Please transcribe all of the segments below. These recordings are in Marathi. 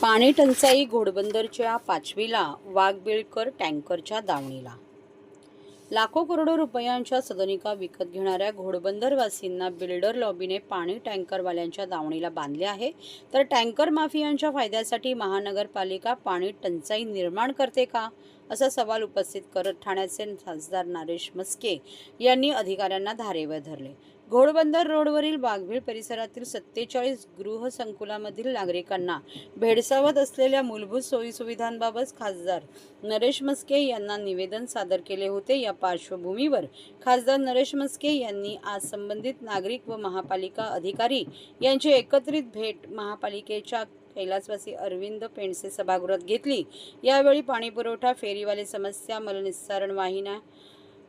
पाणी टंचाई घोडबंदरच्या पाचवीला वाघबिळकर टँकरच्या दावणीला। लाखो करोडो रुपयांच्या सदनिका विकत घेणाऱ्या घोडबंदरवासींना बिल्डर लॉबीने पाणी टँकरवाल्यांच्या दावणीला बांधले आहे। तर टँकर माफियांच्या फायद्यासाठी महानगरपालिका पाणी टंचाई निर्माण करते का, असा सवाल उपस्थित करत ठाण्याचे खासदार नरेश म्हस्के यांनी अधिकाऱ्यांना धारेवर धरले। घोडबंदर रोडवरील वाघबिळ परिसरातील 47 गृहसंकुलामधील नागरिकांना भेडसावत असलेल्या मूलभूत सोयीसुविधांबाबत खासदार नरेश म्हस्के यांना निवेदन सादर केले होते। या पार्श्वभूमीवर खासदार नरेश म्हस्के यांनी आज संबंधित नागरिक व महापालिका अधिकारी यांची एकत्रित भेट महापालिकेच्या कैलासवासी अरविंद पेंडसे सभागृहात घेतली। यावेळी पाणीपुरवठा, फेरीवाले समस्या, मलनिस्सारण वाहिन्या,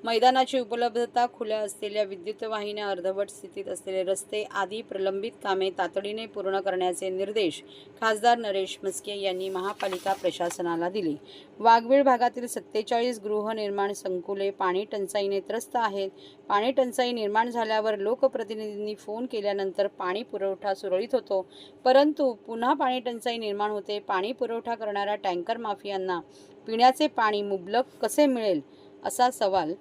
मैदानाची उपलब्धता, खुल्या असलेल्या विद्युत वाहिन्या, अर्धवट स्थितीत असलेले रस्ते आदी प्रलंबित कामे तातडीने पूर्ण करण्याचे निर्देश खासदार नरेश म्हस्के यांनी महापालिका प्रशासनाला दिले। वाघबिळ भागातील 47 गृहनिर्माण संकुले पाणी टंचाईने त्रस्त आहेत। पाणी टंचाई निर्माण झाल्यावर लोकप्रतिनिधींनी फोन केल्यानंतर पाणी पुरवठा सुरळीत होतो, परंतु पुन्हा पाणी टंचाई निर्माण होते। पाणी पुरवठा करणाऱ्या टँकर माफियांना पिण्याचे पाणी मुबलक कसे मिळेल, असा सवाल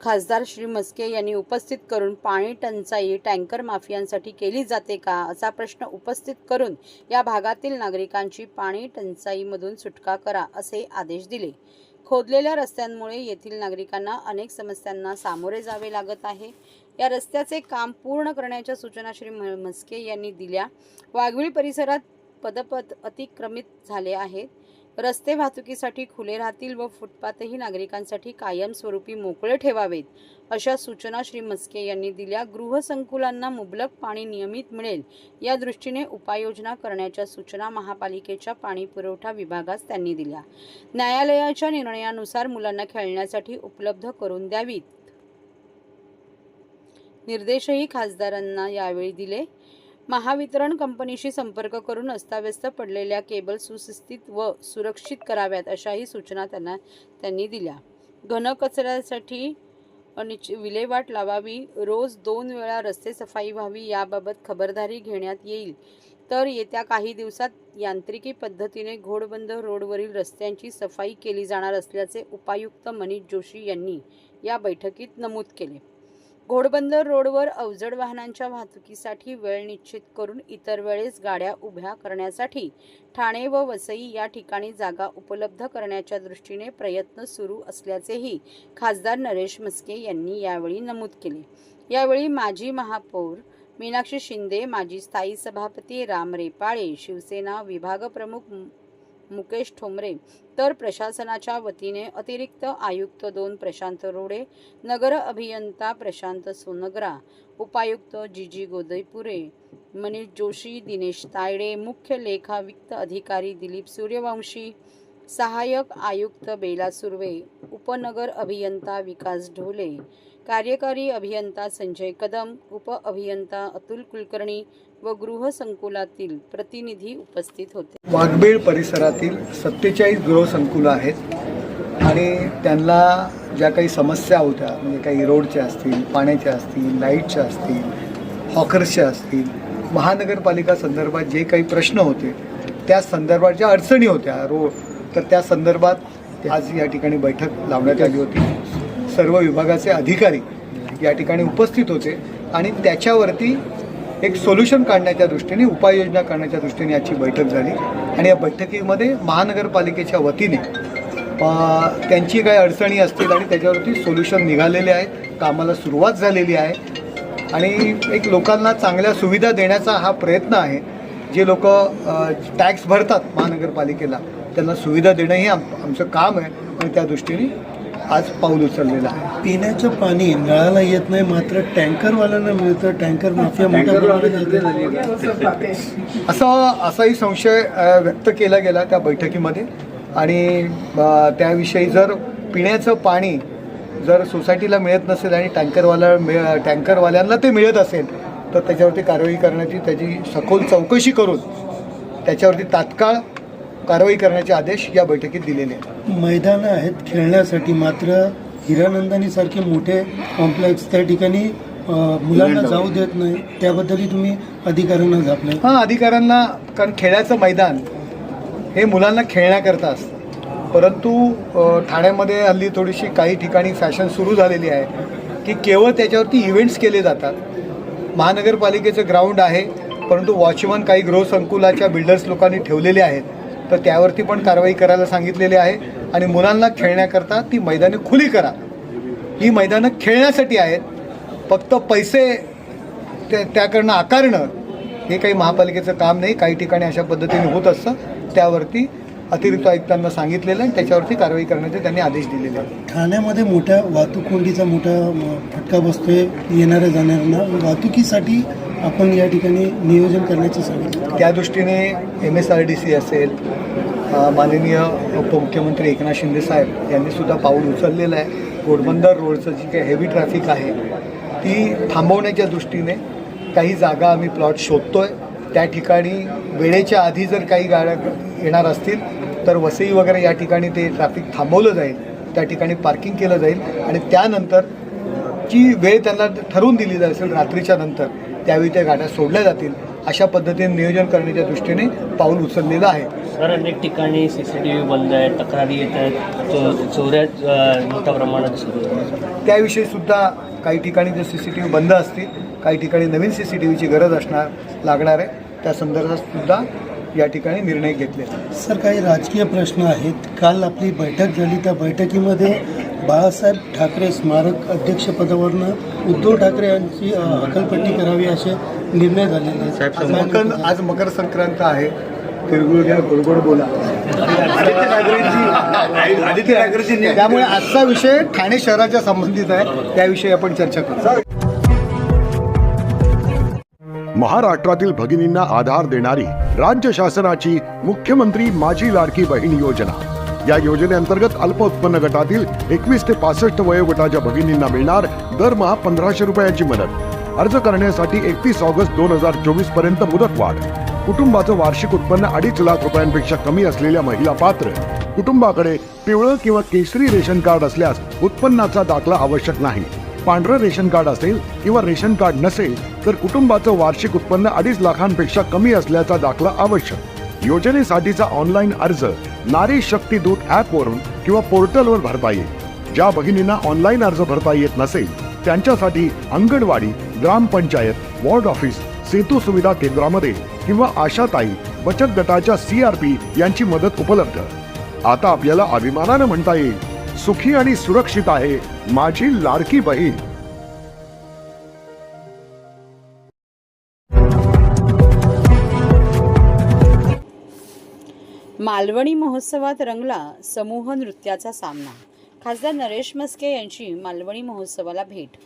खासदार श्री म्हस्के यांनी उपस्थित करून पाणी टंचाई टँकर माफियांसाठी केली जाते का, असा प्रश्न उपस्थित करून या भागातील नागरिकांची पाणी टंचाईमधून सुटका करा, असे आदेश दिले। खोदलेल्या रस्त्यांमुळे येथील नागरिकांना अनेक समस्यांना सामोरे जावे लागत आहे। या रस्त्याचे काम पूर्ण करण्याच्या सूचना श्री म्हस्के यांनी दिल्या। वाघबिळ परिसरात पदपथ अतिक्रमित झाले आहेत। रस्ते वाहतुकीसाठी खुले राहतील व फुटपाथही नागरिकांसाठी कायमस्वरूपी मोकळे ठेवावेत, अशा सूचना श्री म्हस्के यांनी दिल्या। गृहसंकुलांना मुबलक पाणी नियमित मिळेल या दृष्टीने उपाययोजना करण्याच्या सूचना महापालिकेच्या पाणी पुरवठा विभागास त्यांनी दिल्या। न्यायालयाच्या निर्णयानुसार मुलांना खेळण्यासाठी उपलब्ध करून द्यावीत, निर्देशही खासदारांना यावेळी दिले। महावितरण कंपनीशी संपर्क करून अस्ताव्यस्त पडलेल्या केबल सुस्थितीत व सुरक्षित कराव्यात, अशाही सूचना त्यांनी दिल्या। घनकचऱ्यासाठी विल्हेवाट लावावी, रोज 2 वेळा रस्ते सफाई व्हावी, याबाबत खबरदारी घेण्यात येईल। तर येत्या काही दिवसात यांत्रिकी पद्धतीने घोडबंदर रोडवरील रस्त्यांची सफाई केली जाणार असल्याचे उपायुक्त मनीष जोशी यांनी या बैठकीत नमूद केले। घोडबंदर रोडवर अवजड वाहनांच्या वाहतुकीसाठी वेळ निश्चित करून इतर वेळेस गाड्या उभ्या करण्यासाठी ठाणे व वसई या ठिकाणी जागा उपलब्ध करण्याच्या दृष्टीने प्रयत्न सुरू असल्याचेही खासदार नरेश म्हस्के यांनी यावेळी नमूद केले। यावेळी माजी महापौर मीनाक्षी शिंदे, माजी स्थायी सभापती राम रेपाळे, शिवसेना विभाग प्रमुख मुकेश ठोंबरे, तर प्रशासनाच्या वतीने अतिरिक्त आयुक्त 2 प्रशांत रोडे, नगर अभियंता प्रशांत सोनग्रा, उपायुक्त जीजी गोदैपुरे, मनीष जोशी, दिनेश तायडे, मुख्य लेखा वित्त अधिकारी दिलीप सूर्यवंशी, सहाय्यक आयुक्त बेला सुर्वे, उपनगर अभियंता विकास ढोले, कार्यकारी अभियंता संजय कदम, उप अभियंता अतुल कुलकर्णी व गृहसंकुलातील प्रतिनिधी उपस्थित होते। वाघबिळ परिसरातील 47 गृहसंकुलं आहेत आणि त्यांना ज्या काही समस्या होत्या, म्हणजे काही रोडच्या असतील, पाण्याच्या असतील, लाईटच्या असतील, हॉकर्सच्या असतील, महानगरपालिका संदर्भात जे काही प्रश्न होते त्या संदर्भात ज्या अडचणी होत्या तर त्या संदर्भात आज या ठिकाणी बैठक लावण्यात आली होती। सर्व विभागाचे अधिकारी या ठिकाणी उपस्थित होते आणि त्याच्यावरती एक सोल्युशन काढण्याच्या दृष्टीने, उपाययोजना करण्याच्या दृष्टीने याची बैठक झाली। आणि या बैठकीमध्ये महानगरपालिकेच्या वतीने त्यांची काही अडचणी असतील आणि त्याच्यावरती सोल्युशन निघालेले आहे, कामाला सुरुवात झालेली आहे आणि एक लोकांना चांगल्या सुविधा देण्याचा हा प्रयत्न आहे। जे लोक टॅक्स भरतात महानगरपालिकेला त्यांना सुविधा देणं हे आमचं काम आहे आणि त्या दृष्टीने आज पाऊल उचललेलं आहे। पिण्याचं पाणी नळाला येत नाही, मात्र टँकरवाल्यांना मिळतं। टँकर माफिया असाही संशय व्यक्त केला गेला त्या बैठकीमध्ये आणि त्याविषयी जर पिण्याचं पाणी जर सोसायटीला मिळत नसेल आणि टँकरवाल्यांना ते मिळत असेल तर त्याच्यावरती कारवाई करण्याची, त्याची सखोल चौकशी करून त्याच्यावरती तात्काळ कारवाई करण्याचे आदेश या बैठकीत दिलेले आहेत। मैदानं आहेत खेळण्यासाठी, मात्र हिरानंदानी सारखे मोठे कॉम्प्लेक्स त्या ठिकाणी मुलांना जाऊ देत नाही, त्याबद्दलही तुम्ही अधिकाऱ्यांना झापले. हां, अधिकाऱ्यांना, कारण खेळाचं मैदान हे मुलांना खेळण्याकरता असतं. परंतु ठाण्यामध्ये हल्ली थोडीशी काही ठिकाणी फॅशन सुरू झालेली आहे की केवळ त्याच्यावरती इव्हेंट्स केले जातात. महानगरपालिकेचं ग्राउंड आहे, परंतु वॉचमन काही गृहसंकुलाच्या बिल्डर्स लोकांनी ठेवलेले आहेत, तर त्यावरती पण कारवाई करायला सांगितलेली आहे. आणि मुलांना खेळण्याकरता ती मैदाने खुली करा. ही मैदानं खेळण्यासाठी आहेत, फक्त पैसे त्याकडनं आकारणं हे काही महापालिकेचं काम नाही. काही ठिकाणी अशा पद्धतीने होत असतं, त्यावरती अतिरिक्त आयुक्तांना सांगितलेलं आहे, त्याच्यावरती कारवाई करण्याचे त्यांनी आदेश दिलेले आहेत. ठाण्यामध्ये मोठ्या वाहतूक कोंडीचा मोठा फटका बसतोय येणाऱ्या जाणाऱ्यांना. वाहतुकीसाठी आपण या ठिकाणी नियोजन करण्याचं सांगितलं. त्या दृष्टीने MSRDC असेल, माननीय उपमुख्यमंत्री एकनाथ शिंदे साहेब यांनीसुद्धा पाऊल उचललेलं आहे. घोडबंदर रोडचं जी काही हेवी ट्रॅफिक आहे ती थांबवण्याच्या दृष्टीने काही जागा आम्ही प्लॉट शोधतो आहे. त्या ठिकाणी वेळेच्या आधी जर काही गाड्या येणार असतील तर वसई वगैरे या ठिकाणी ते ट्रॅफिक थांबवलं जाईल, त्या ठिकाणी पार्किंग केलं जाईल आणि त्यानंतर जी वेळ त्यांना ठरवून दिली जाईल असेल रात्रीच्या नंतर, त्यावेळी त्या गाड्या सोडल्या जातील. अशा पद्धतीने नियोजन करण्याच्या दृष्टीने पाऊल उचललेलं आहे. सर, अनेक ठिकाणी CCTV बंद आहेत, तक्रारी येत आहेत, चोऱ्या मोठ्या प्रमाणात सुरू आहेत. त्याविषयीसुद्धा काही ठिकाणी जे CCTV बंद असतील, काही ठिकाणी नवीन CCTVची गरज लागणार आहे, त्या संदर्भात सुद्धा या ठिकाणी निर्णय घेतले. सर, काही राजकीय प्रश्न आहेत. काल आपली बैठक झाली, त्या बैठकीमध्ये बाळासाहेब ठाकरे स्मारक अध्यक्षपदावरनं उद्धव ठाकरे यांची हकालपट्टी करावी असे निर्णय झालेले आहेत. आज मकर संक्रांत आहे, तिळगुळ घ्या, गोडगोड बोला. आदित्य ठाकरेजी, त्यामुळे आजचा विषय ठाणे शहराच्या संबंधित आहे, त्याविषयी आपण चर्चा करू. महाराष्ट्रातील भगिनींना आधार देणारी राज्य शासनाची मुख्यमंत्री माझी लाडकी बहीण योजना. या योजनेअंतर्गत अल्प उत्पन्न गटातील 21 ते 65 वयोगटाच्या भगिनींना मिळणार दरमहा 1500 रुपयांची मदत. अर्ज करण्यासाठी 31 ऑगस्ट 2024 पर्यंत मुदतवाढ. कुटुंबाचं वार्षिक उत्पन्न 2.5 लाख रुपयांपेक्षा कमी असलेल्या महिला पात्र. कुटुंबाकडे पिवळं किंवा केसरी रेशन कार्ड असल्यास उत्पन्नाचा दाखला आवश्यक नाही. पांढरं रेशन कार्ड असेल किंवा रेशन कार्ड नसेल तर कुटुंबाचं वार्षिक उत्पन्न 2.5 लाखांपेक्षा कमी असल्याचा दाखला आवश्यक. योजनेसाठीचा ऑनलाईन अर्ज नारी शक्ती दूत ॲपवरून किंवा पोर्टलवर भरता येईल. ज्या भगिनींना ऑनलाईन अर्ज भरता येत नसेल त्यांच्यासाठी अंगणवाडी, ग्रामपंचायत, वॉर्ड ऑफिस, सेतू सुविधा केंद्रामध्ये किंवा आशाताई बचत गटाच्या CRP यांची मदत उपलब्ध. आता आपल्याला अभिमानानं म्हणता येईल, सुखी आणि सुरक्षित आहे माझी लाडकी बहीण. मालवणी महोत्सवात रंगला समूह नृत्याचा सामना. खासदार नरेश म्हस्के यांची मालवणी महोत्सवाला भेट.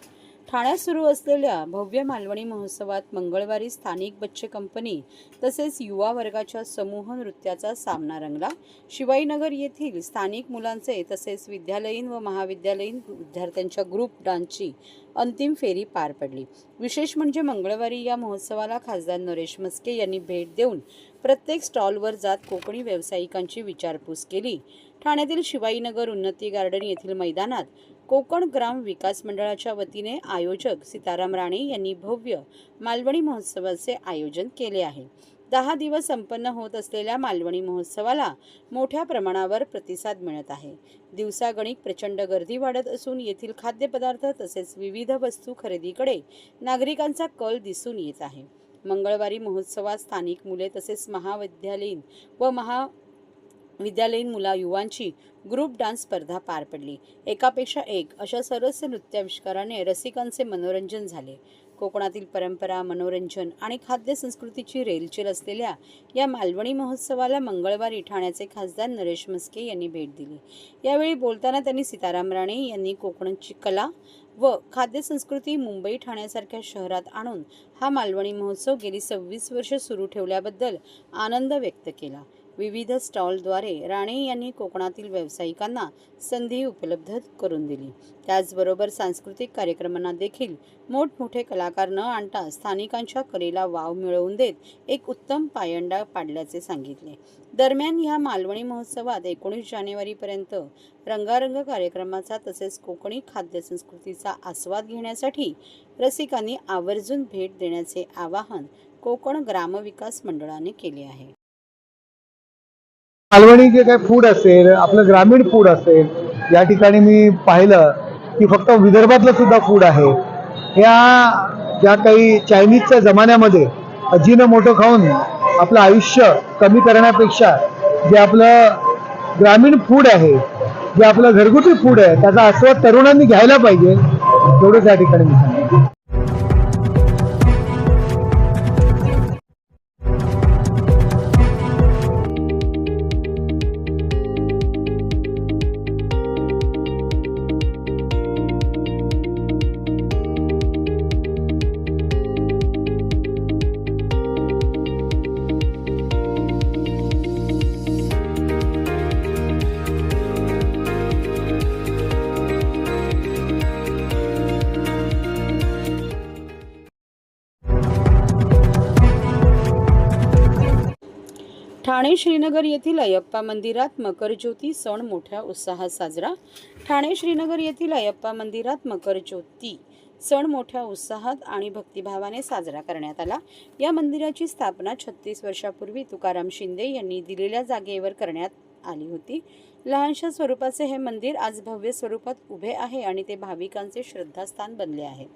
ठाण्यात सुरू असलेल्या भव्य मालवणी महोत्सवात मंगळवारी स्थानिक बच्चे कंपनी तसेच युवा वर्गाच्या समूह नृत्याचा सामना रंगला. शिवाईनगर येथील स्थानिक मुलांचे तसेच विद्यालयीन व महाविद्यालयीन विद्यार्थ्यांच्या ग्रुप डान्सची अंतिम फेरी पार पडली. विशेष म्हणजे मंगळवारी या महोत्सवाला खासदार नरेश म्हस्के यांनी भेट देऊन प्रत्येक स्टॉलवर जात कोकणी व्यावसायिकांची विचारपूस केली. ठाण्यातील शिवाईनगर उन्नती गार्डन येथील मैदानात कोकण ग्राम विकास मंडळाच्या वतीने आयोजक सीताराम राणे यांनी भव्य मालवणी महोत्सवाचे आयोजन केले आहे. 10 दिवस संपन्न होत असलेल्या मालवणी महोत्सवाला मोठ्या प्रमाणावर प्रतिसाद मिळत आहे. दिवसागणिक प्रचंड गर्दी वाढत असून येथील खाद्यपदार्थ तसेच विविध वस्तू खरेदीकडे नागरिकांचा कल दिसून येत आहे. मंगळवारी महोत्सवात स्थानिक मुले तसेच महाविद्यालयीन व विद्यालयीन युवांची ग्रुप डान्स स्पर्धा पार पडली. एकापेक्षा एक अशा सरस नृत्याविष्काराने रसिकांचे मनोरंजन झाले. कोकणातील परंपरा, मनोरंजन आणि खाद्य संस्कृतीची रेलचेल असलेल्या या मालवणी महोत्सवाला मंगळवारी ठाण्याचे खासदार नरेश म्हस्के यांनी भेट दिली. यावेळी बोलताना त्यांनी सीताराम राणे यांनी कोकणची कला व खाद्य संस्कृती मुंबई, ठाण्यासारख्या शहरात आणून हा मालवणी महोत्सव गेली 26 वर्ष सुरू ठेवल्याबद्दल आनंद व्यक्त केला. विविध स्टॉलद्वारे राणे यांनी कोकणातील व्यावसायिकांना संधी उपलब्ध करून दिली. त्याचबरोबर सांस्कृतिक कार्यक्रमांना देखील मोठमोठे कलाकार न आणता स्थानिकांच्या कलेला वाव मिळवून देत एक उत्तम पायंडा पाडल्याचे सांगितले. दरम्यान ह्या मालवणी महोत्सवात 19 जानेवारीपर्यंत रंगारंग कार्यक्रमाचा तसेच कोकणी खाद्यसंस्कृतीचा आस्वाद घेण्यासाठी रसिकांनी आवर्जून भेट देण्याचे आवाहन कोकण ग्रामविकास मंडळाने केले आहे. मालवणी जे काही फूड असेल, आपलं ग्रामीण फूड असेल, या ठिकाणी मी पाहिलं की फक्त विदर्भातलं सुद्धा फूड आहे. या ज्या काही चायनीजच्या जमान्यामध्ये अजिनोमोटो खाऊन आपलं आयुष्य कमी करण्यापेक्षा जे आपलं ग्रामीण फूड आहे, जे आपलं घरगुती फूड आहे, त्याचा आस्वाद तरुणांनी घ्यायला पाहिजे. एवढंच या ठिकाणी मी सांगतो. ठाणे श्रीनगर येथील अयप्पा मंदिरात मकरज्योती सण मोठ्या उत्साहात साजरा. ठाणे श्रीनगर येथील अयप्पा मंदिरात मकरज्योती सण मोठ्या उत्साहात आणि भक्तिभावाने साजरा करण्यात आला. या मंदिराची स्थापना 36 वर्षापूर्वी तुकाराम शिंदे यांनी दिलेल्या जागेवर करण्यात आली होती. लहानशा स्वरूपाचे हे मंदिर आज भव्य स्वरूपात उभे आहे आणि ते भाविकांचे श्रद्धास्थान बनले आहे.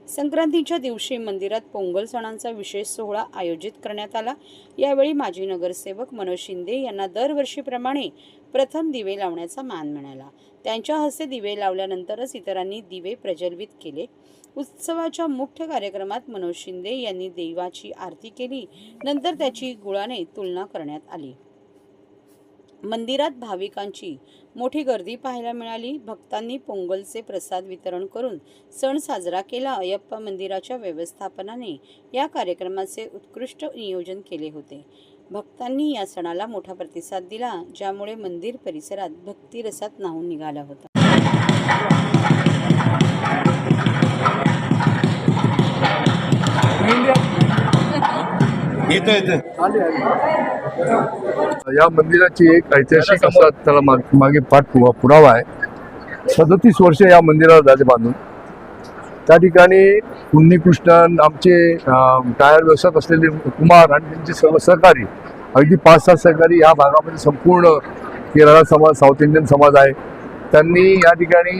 संक्रांतीच्या दिवशी मंदिरात पोंगल सणांचा विशेष सोहळा आयोजित करण्यात आला. यावेळी माजी नगरसेवक मनोज शिंदे यांना दरवर्षीप्रमाणे प्रथम दिवे लावण्याचा मान मिळाला. त्यांच्या हस्ते दिवे लावल्यानंतरच इतरांनी दिवे प्रज्वलित केले. उत्सवाच्या मुख्य कार्यक्रमात मनोज शिंदे यांनी देवाची आरती केली. नंतर त्याची गुळाने तुलना करण्यात आली. मंदिरात भाविकांची मोठी गर्दी पाहायला मिळाली. भक्तांनी पोंगलचे प्रसाद वितरण करून सण साजरा केला. अयप्पा मंदिराच्या व्यवस्थापनाने या कार्यक्रमाचे उत्कृष्ट नियोजन केले होते. भक्तांनी या सणाला मोठा प्रतिसाद दिला, ज्यामुळे मंदिर परिसरात भक्तिरसात न्हाऊन निघाला होता. या मंदिराची एक ऐतिहासिक असा त्याला मागे पुरावा आहे. 37 वर्ष या मंदिराला झाले बांधून. त्या ठिकाणी उन्नीकृष्णन, आमचे टायर व्यवसायात असलेले कुमार आणि त्यांचे सर्व सहकारी, अगदी 5-7 सहकारी या भागामध्ये संपूर्ण केरळा समाज, साऊथ इंडियन समाज आहे. त्यांनी या ठिकाणी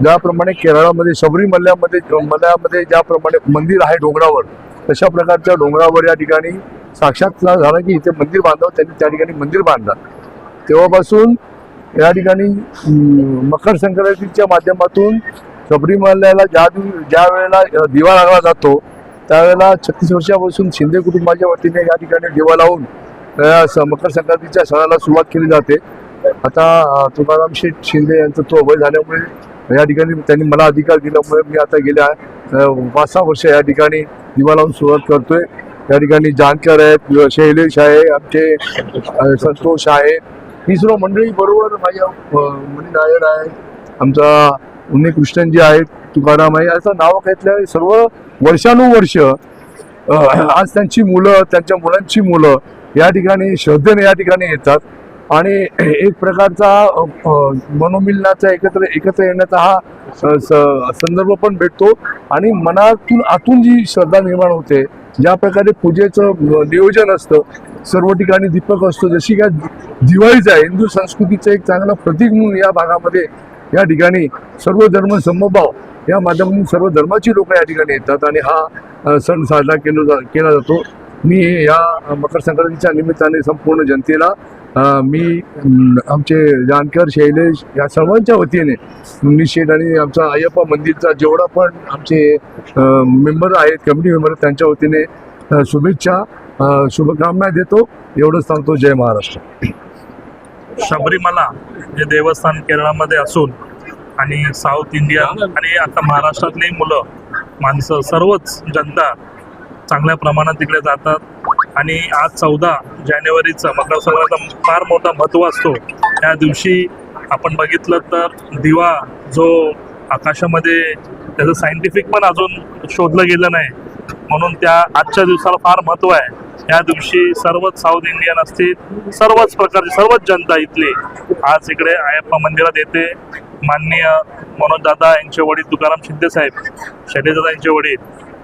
ज्याप्रमाणे केरळामध्ये मल्यामध्ये ज्याप्रमाणे मंदिर आहे डोंगरावर, तशा प्रकारच्या डोंगरावर या ठिकाणी साक्षात्कार झाला की इथे मंदिर बांधावं. त्यांनी त्या ठिकाणी मंदिर बांधलं. तेव्हापासून या ठिकाणी मकर संक्रांतीच्या माध्यमातून शबरीमल्याला ज्या वेळेला दिवा लागला जातो, त्यावेळेला 36 वर्षापासून शिंदे कुटुंबाच्या वतीने या ठिकाणी दिवा लावून मकर संक्रांतीच्या सणाला सुरुवात केली जाते. आता तुकाराम शेठ शिंदे यांचं तो वय झाल्यामुळे या ठिकाणी त्यांनी मला अधिकार दिल्यामुळे मी आता गेल्या 5-6 वर्ष या ठिकाणी दिवा लावून सुरुवात करतोय. या ठिकाणी जानकर आहेत, शैलेश आहे, आमचे संतोष आहे, ही सर्व मंडळी बरोबर माझ्या मणी नायर आहे, आमचा उन्नीकृष्णनजी आहेत, तुकाराम आहे, असं नाव घेतल्या सर्व वर्षानुवर्ष आज त्यांची मुलं, त्यांच्या मुलांची मुलं या ठिकाणी श्रद्धेने या ठिकाणी येतात आणि एक प्रकारचा मनोमिलनाचा एकत्र येण्याचा हा संदर्भ पण भेटतो आणि मनातून आतून जी श्रद्धा निर्माण होते. ज्या प्रकारे पूजेचं नियोजन असतं, सर्व ठिकाणी दीपक असतो, जशी काय दिवाळीचं आहे हिंदू संस्कृतीचं एक चांगलं प्रतीक म्हणून या भागामध्ये या ठिकाणी सर्व धर्म समभाव या माध्यमातून सर्व धर्माची लोक या ठिकाणी येतात आणि हा सण साजरा केला जातो. मी या मकर संक्रांतीच्या निमित्ताने संपूर्ण जनतेला मी आमचे जानकर, शैलेश या सर्वांच्या वतीने शेठ आणि आमचा अय्यप्पा मंदिरचा जेवढा पण आमचे मेंबर आहेत, कमिटी मेंबर, त्यांच्या वतीने शुभेच्छा, शुभकामना देतो. एवढंच सांगतो. जय महाराष्ट्र. शबरीमला हे देवस्थान केरळामध्ये असून आणि साऊथ इंडिया आणि आता महाराष्ट्रातली मुलं, माणसं, सर्वच जनता चांगल्या प्रमाणात तिकडे जातात आणि आज 14 जानेवारीचा मकर संक्रांतीचा फार मोठा महत्त्व असतो. त्या दिवशी आपण बघितलं तर दिवा जो आकाशामध्ये त्याचं सायंटिफिक पण अजून शोधलं गेलं नाही, म्हणून त्या आजच्या दिवसाला फार महत्त्व आहे. या दिवशी सर्वच साऊथ इंडियन असतील, सर्वच प्रकारची सर्वच जनता इथली आज इकडे अय्यप्पा मंदिरात येते. माननीय मनोजदादा यांचे वडील तुकाराम शिंदे साहेब, शैलेशदादा यांचे वडील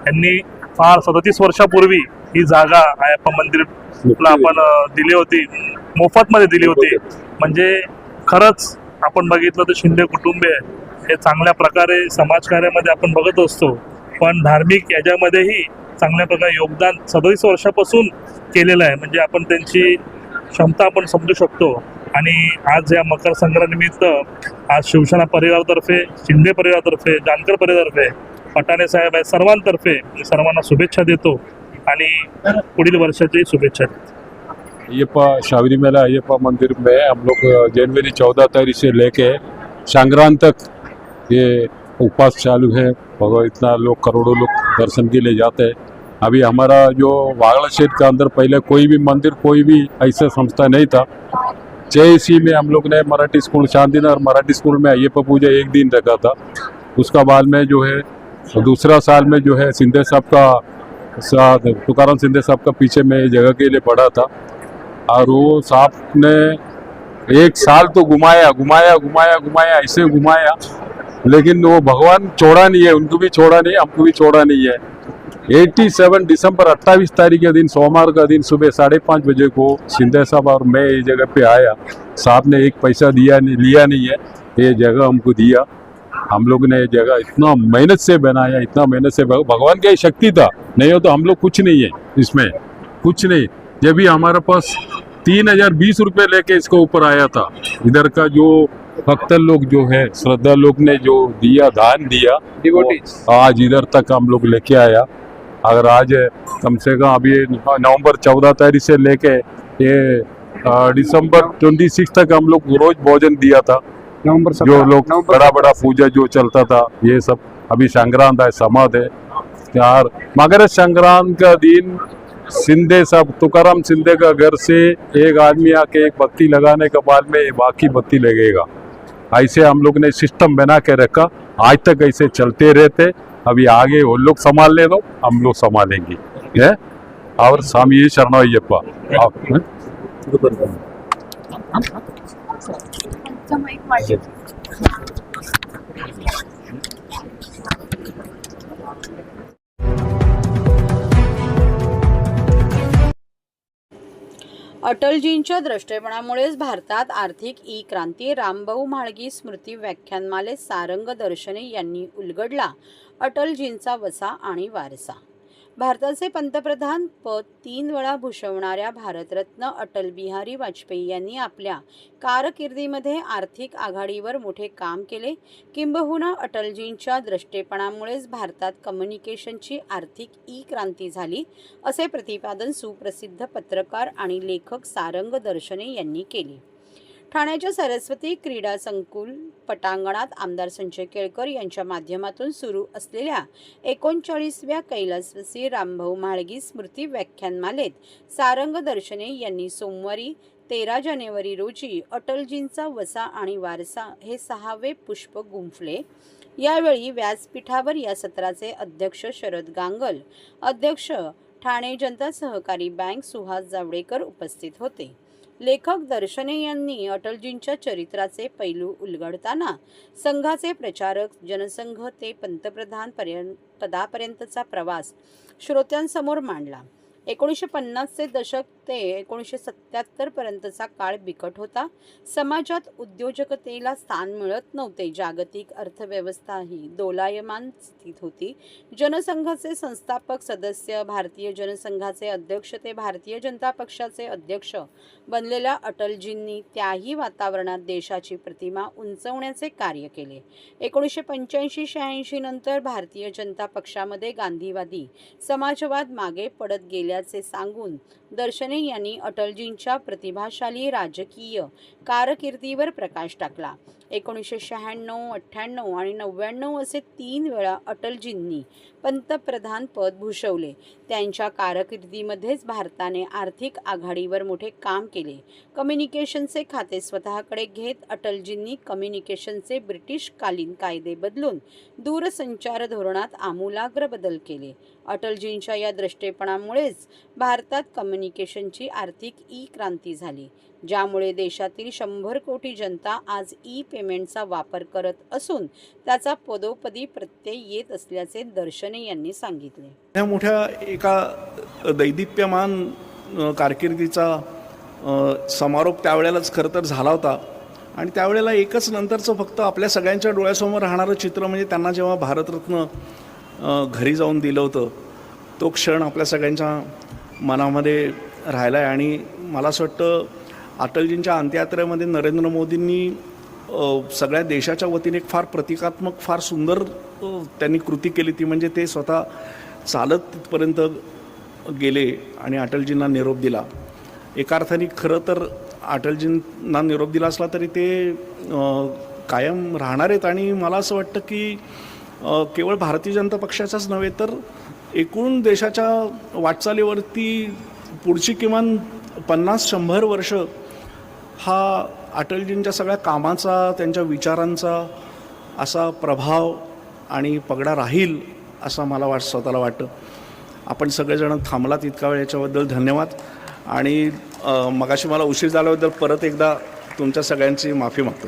यांनी फार 37 वर्षापूर्वी ही जागा अय्यप्पा मंदिरला आपण दिली होती, मोफतमध्ये दिली होती. म्हणजे खरंच आपण बघितलं तर शिंदे कुटुंबीय हे चांगल्या प्रकारे समाजकार्यामध्ये आपण बघत असतो, पण धार्मिक याच्यामध्येही चांगल्या प्रकारे योगदान 37 वर्षापासून केलेलं आहे. म्हणजे आपण त्यांची क्षमता आपण समजू शकतो. आणि आज या मकर संक्रांतीनिमित्त आज शिवसेना परिवारातर्फे, शिंदे परिवारातर्फे, जानकर परिवारातर्फे, पटाणे साहेब आहे, सर्वांतर्फे सर्वांना शुभेच्छा देतो आणि पुढील वर्षाची शुभेच्छा देतो. अय्यप्पा शाबरी मेला अय्यप्पा मंदिर में हम लोग जनवरी 14 तारीख से लेके संक्रांत तक ये उपवास चालू है। भगवान इतना लोग करोड़ों लोग दर्शन के लिए जाते हैं। अभी हमारा जो वागड़ा क्षेत्र के अंदर पहले कोई भी मंदिर, कोई भी ऐसा संस्था नहीं था। JSC में हम लोग ने मराठी स्कूल, शांतिनगर मराठी स्कूल में अय्यप्पा पूजा एक दिन रखा था। उसका बाद में जो है दूसरा साल में जो है सिंधे साहब का साथ, तुकाराम सिंधे साहब का पीछे में जगह के लिए पढ़ा था, और वो साहब ने एक साल तो घुमाया ऐसे घुमाया, लेकिन वो भगवान छोड़ा नहीं है, उनको भी छोड़ा नहीं, हमको भी छोड़ा नहीं है। 87 दिसंबर 28 तारीख के दिन, सोमवार का दिन सुबह 5:30 बजे को शिंदे साहब और मैं ये जगह पे आया। साहब ने एक पैसा लिया नहीं है, ये जगह हमको दिया। हम लोग ने ये जगह इतना मेहनत से बनाया, इतना मेहनत से, भगवान की शक्ति था, नहीं हो तो हम लोग कुछ नहीं है, इसमें कुछ नहीं। जब भी हमारे पास 3020 रुपये लेके इसको ऊपर आया था, इधर का जो भक्त लोग जो है, श्रद्धा लोग ने जो दिया, दान दिया, आज इधर तक हम लोग लेके आया। अगर आज कम से कम अभी नवंबर 14 तारीख से लेके ये दिसंबर 26 तक हम लोग रोज भोजन दिया था। जो लोग बड़ा पूजा जो चलता था, ये सब अभी संक्रांत है, समाध है यार। मकर संक्रांत का दिन सिंधे साहब, तुकाराम सिंधे का घर से एक आदमी आके एक बत्ती लगाने के बाद में बाकी बत्ती लगेगा। ऐसे हम लोग ने सिस्टम बना के रखा, आज तक ऐसे चलते रहते। अभी आगे वो लोग संभाल ले, तो हम लोग संभालेंगे है। और स्वामी शरणय्यप्पा। अटलजींच्या द्रष्टेपणामुळेच भारतात आर्थिक ई क्रांती, रामभाऊ म्हाळगी स्मृती व्याख्यानमालेत सारंग दर्शने यांनी उलगडला अटलजींचा वसा आणि वारसा. भारताचे पंतप्रधान पद 3 वेळा भूषवणाऱ्या भारतरत्न अटल बिहारी वाजपेयी यांनी आपल्या कारकिर्दीमध्ये आर्थिक आघाडीवर मोठे काम केले. किंबहुना अटलजींच्या द्रष्टेपणामुळेच भारतात कम्युनिकेशनची आर्थिक ई क्रांती झाली, असे प्रतिपादन सुप्रसिद्ध पत्रकार आणि लेखक सारंग दर्शने यांनी केले. ठाण्याच्या सरस्वती क्रीडा संकुल पटांगणात आमदार संजय केळकर यांच्या माध्यमातून सुरू असलेल्या 39व्या कैलासवासी रामभाऊ म्हाळगी स्मृती व्याख्यानमालेत सारंग दर्शने यांनी सोमवारी 13 जानेवारी रोजी अटलजींचा वसा आणि वारसा हे 6वे पुष्प गुंफले. यावेळी व्यासपीठावर या सत्राचे अध्यक्ष शरद गांगल, अध्यक्ष ठाणे जनता सहकारी बँक सुहास जावडेकर उपस्थित होते. लेखक दर्शने यांनी अटलजींच्या चरित्राचे पैलू उलगडताना संघाचे प्रचारक, जनसंघ ते पंतप्रधान पदापर्यंतचा प्रवास श्रोत्यांसमोर मांडला. 1950चे दशक ते 1977 पर्यंतचा काळ बिकट होता. समाजात उद्योजकतेला स्थान मिळत नव्हते. जागतिक अर्थव्यवस्थाही दोलायमान स्थितीत होती. जनसंघाचे संस्थापक सदस्य, भारतीय जनसंघाचे अध्यक्ष ते भारतीय जनता पक्षाचे अध्यक्ष बनलेल्या अटलजींनी त्याही वातावरणात देशाची प्रतिमा उंचवण्याचे कार्य केले. 1985-86 नंतर भारतीय जनता पक्षामध्ये गांधीवादी समाजवाद मागे पडत गेल्याचे सांगून दर्शने यांनी अटलजींच्या प्रतिभाशाली राजकीय कारकिर्दीवर प्रकाश टाकला. 1996, 98 आणि 99 असे 3 वेळा अटलजींनी पंतप्रधान पद भूषवले. त्यांच्या कारकिर्दीमध्येच भारताने आर्थिक आघाडीवर मोठे काम केले. कम्युनिकेशनचे खाते स्वतःकडे घेत अटलजींनी कम्युनिकेशनचे ब्रिटिशकालीन कायदे बदलून दूरसंचार धोरणात आमूलाग्र बदल केले. अटलजींच्या या द्रष्टेपणामुळेच भारतात कम्युनिकेशनची आर्थिक क्रांती झाली, ज्यामुळे देशातील 100 कोटी जनता आज पेमेंटचा वापर करत असून त्याचा पदोपदी प्रत्यय येत असल्याचे दर्शने यांनी सांगितले. या मोठ्या एका दैदिप्यमान कारकिर्दीचा समारोप त्यावेळेलाच खरं तर झाला होता आणि त्यावेळेला एकच नंतरचं फक्त आपल्या सगळ्यांच्या डोळ्यासमोर राहणारं चित्र म्हणजे त्यांना जेव्हा भारतरत्न घरी जाऊन दिलं होतं तो क्षण आपल्या सगळ्यांच्या मनामध्ये राहिला आहे. आणि मला असं वाटतं अटलजींच्या अंत्ययात्रेमध्ये नरेंद्र मोदींनी सगळ्या देशाच्या वतीने एक फार प्रतिकात्मक फार सुंदर त्यांनी कृती केली. ती म्हणजे ते स्वतः चालत तिथपर्यंत गेले आणि अटलजींना निरोप दिला. एका अर्थाने खरं तर अटलजींना निरोप दिला असला तरी ते कायम राहणार आहेत. आणि मला असं वाटतं की केवळ भारतीय जनता पक्षाचाच नव्हे तर एकूण देशाच्या वाटचालीवरती पुढची किमान 50-100 वर्ष हा अटलजींच्या सगळ्या कामाचा त्यांच्या विचारांचा असा प्रभाव आणि पगडा राहील असं मला स्वतःला वाटतं. आपण सगळेजण थांबलात इतका वेळ याच्याबद्दल धन्यवाद. आणि मगाशी मला उशीर झाल्याबद्दल परत एकदा तुमच्या सगळ्यांची माफी मागतो.